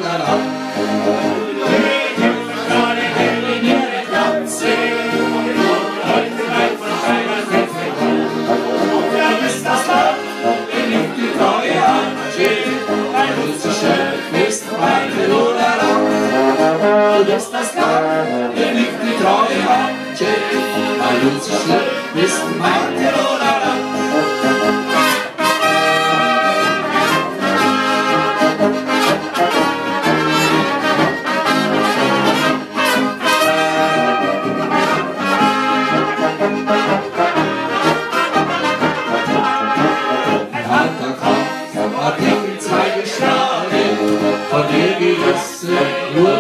Lolala. Gerade hell in ihre Glanze, und heute weit von einer Fette. Und wer ist das Land, der nimmt die treue Angie, ein russischer ist meine Lolala. Und ist das Land, der nimmt die treue Angie, ein russischer ist meine Lolala. Von dir gerissen, nur